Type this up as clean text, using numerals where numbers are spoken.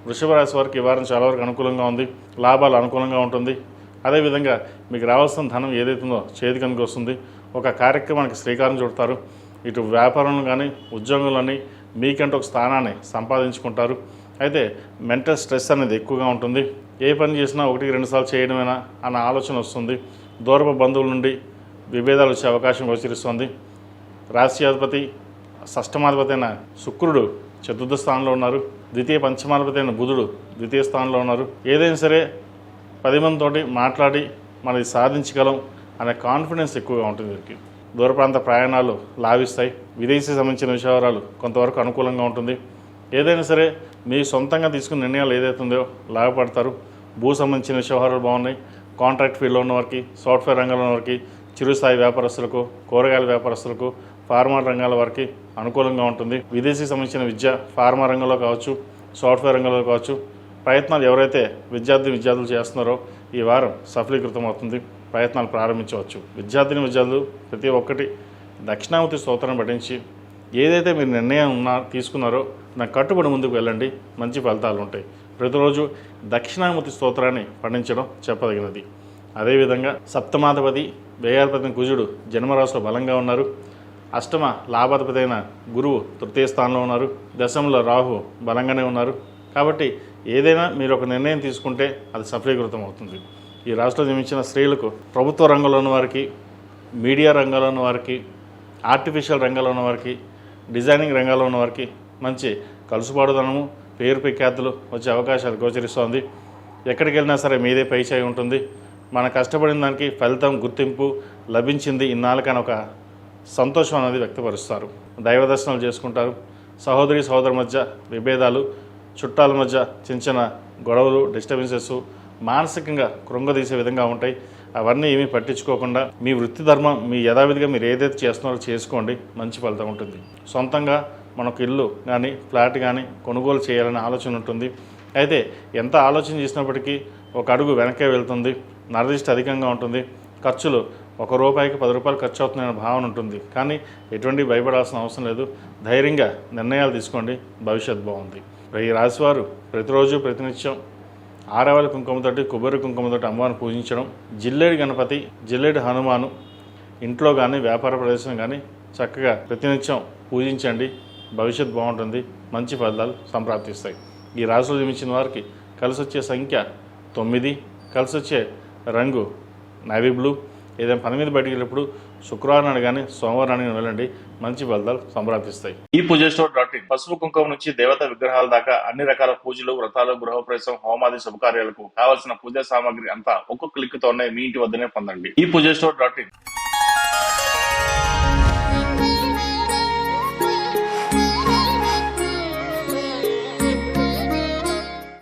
వృషభ రాశి వారికి ఈ వారం చాలా వరకు అనుకూలంగా ఉంది, లాభాలు అనుకూలంగా ఉంటుంది. అదేవిధంగా మీకు రావాల్సిన ధనం ఏదైతుందో చేతికి వస్తుంది. ఒక కార్యక్రమానికి శ్రీకారం చుడతారు. ఇటు వ్యాపారంలో కానీ ఉద్యోగంలోని మీకంటూ ఒక స్థానాన్ని సంపాదించుకుంటారు. అయితే మెంటల్ స్ట్రెస్ అనేది ఎక్కువగా ఉంటుంది. ఏ పని చేసినా 1-2 సార్లు చేయడమేనా అన్న ఆలోచన వస్తుంది. దూరపు బంధువుల నుండి విభేదాలు వచ్చే అవకాశం గోచరిస్తుంది. రాశ్యాధిపతి షష్టమాధిపతి అయిన శుక్రుడు చతుర్థ స్థానంలో ఉన్నారు. ద్వితీయ పంచమాధిపతి అయిన బుధుడు ద్వితీయ స్థానంలో ఉన్నారు. ఏదైనా సరే 10 మందితోటి మాట్లాడి మనది సాధించగలం అనే కాన్ఫిడెన్స్ ఎక్కువగా ఉంటుంది. వీరికి దూర ప్రాంత ప్రయాణాలు లాభిస్తాయి. విదేశీ సంబంధించిన విషయాలు కొంతవరకు అనుకూలంగా ఉంటుంది. ఏదైనా సరే మీ సొంతంగా తీసుకున్న నిర్ణయాలు ఏదైతుందో లాభపడతారు. భూ సంబంధించిన వ్యవహారాలు బాగున్నాయి. కాంట్రాక్ట్ ఫీల్డ్లో ఉన్న వారికి, సాఫ్ట్వేర్ రంగంలో ఉన్న వారికి, చిరుస్థాయి వ్యాపారస్తులకు, కూరగాయల వ్యాపారస్తులకు, ఫార్మా రంగాల వారికి అనుకూలంగా ఉంటుంది. విదేశీ సంబంధించిన విద్య, ఫార్మా రంగంలో కావచ్చు, సాఫ్ట్వేర్ రంగంలో కావచ్చు, ప్రయత్నాలు ఎవరైతే విద్యార్థులు చేస్తున్నారో ఈ వారం సఫలీకృతం అవుతుంది. ప్రయత్నాలు ప్రారంభించవచ్చు. విద్యార్థులు ప్రతి ఒక్కటి దక్షిణామూర్తి స్తోత్రాన్ని పఠించి ఏదైతే మీరు నిర్ణయం తీసుకున్నారో దానికి కట్టుబడి ముందుకు వెళ్ళండి. మంచి ఫలితాలు ఉంటాయి. ప్రతిరోజు దక్షిణామూర్తి స్తోత్రాన్ని పఠించడం చెప్పదగినది. అదేవిధంగా సప్తమాధిపతి వ్యయాధిపతి కుజుడు జన్మరాశిలో బలంగా ఉన్నారు. అష్టమ లాభాధిపతి అయిన గురువు తృతీయ స్థానంలో ఉన్నారు. దశంలో రాహు బలంగానే ఉన్నారు. కాబట్టి ఏదైనా మీరు ఒక నిర్ణయం తీసుకుంటే అది సఫలీకృతం అవుతుంది. ఈ రాశిలో జన్మించిన స్త్రీలకు ప్రభుత్వ రంగంలో ఉన్న వారికి, మీడియా రంగంలో ఉన్న వారికి, ఆర్టిఫిషియల్ రంగంలో ఉన్న వారికి, డిజైనింగ్ రంగంలో ఉన్న వారికి మంచి కలుసుబాటుదనము, పేరు ప్రఖ్యాతులు వచ్చే అవకాశాలు గోచరిస్తోంది. ఎక్కడికి వెళ్ళినా సరే మీదే పై చేయి ఉంటుంది. మన కష్టపడిన దానికి ఫలితం, గుర్తింపు లభించింది ఇన్నాళ్ళకని ఒక సంతోషం అనేది వ్యక్తపరుస్తారు. దైవ దర్శనాలు చేసుకుంటారు. సహోదరుల మధ్య విభేదాలు, చుట్టాల మధ్య చిన్న గొడవలు, డిస్టర్బెన్సెస్ మానసికంగా కృంగదీసే విధంగా ఉంటాయి. అవన్నీ ఏమీ పట్టించుకోకుండా మీ వృత్తి ధర్మం, మీ యథావిధిగా మీరు ఏదైతే చేస్తున్నారో చేసుకోండి. మంచి ఫలితం ఉంటుంది. సొంతంగా మనకు ఇల్లు కానీ ఫ్లాట్ కానీ కొనుగోలు చేయాలనే ఆలోచన ఉంటుంది. అయితే ఎంత ఆలోచన చేసినప్పటికీ ఒక అడుగు వెనక్కే వెళ్తుంది. నరదిష్టి అధికంగా ఉంటుంది. ఖర్చులు ₹1కి ₹10 ఖర్చు అవుతుందనే భావన ఉంటుంది. కానీ ఎటువంటి భయపడాల్సిన అవసరం లేదు. ధైర్యంగా నిర్ణయాలు తీసుకోండి. భవిష్యత్ బాగుంది. ఈ రాశివారు ప్రతిరోజు ప్రతినిత్యం ఆరవల కుంకుమతోటి, కొబ్బరి కుంకుమతోటి అమ్మవారిని పూజించడం, జిల్లేడు గణపతి, జిల్లేడు హనుమాను ఇంట్లో కానీ వ్యాపార ప్రదేశం కానీ చక్కగా ప్రతినిత్యం పూజించండి. భవిష్యత్ బాగుంటుంది. మంచి ఫలితాలు సంప్రాప్తిస్తాయి. ఈ రాశిలో జన్మించిన వారికి కలిసి వచ్చే సంఖ్య 9, కలిసి వచ్చే రంగు నేవీ బ్లూ. ఏదైనా పని మీద బయటికి వెళ్ళినప్పుడు శుక్రవారం నాడు కానీ సోమవారం నాడు వెళ్ళండి. మంచి ఫలితాలు సంప్రాప్తిస్తాయి. ఈ పూజస్టోర్.in పసుపు కుంకుమ నుంచి దేవతా విగ్రహాల దాకా అన్ని రకాల పూజలు, వ్రతాలు, గృహప్రవేశం, హోమాది శుభకార్యాలకు కావాల్సిన పూజా సామాగ్రి అంతా ఒక్కొక్క క్లిక్ తోనే మీ ఇంటి వద్దనే పొందండి. ఈ పూజస్టోర్.in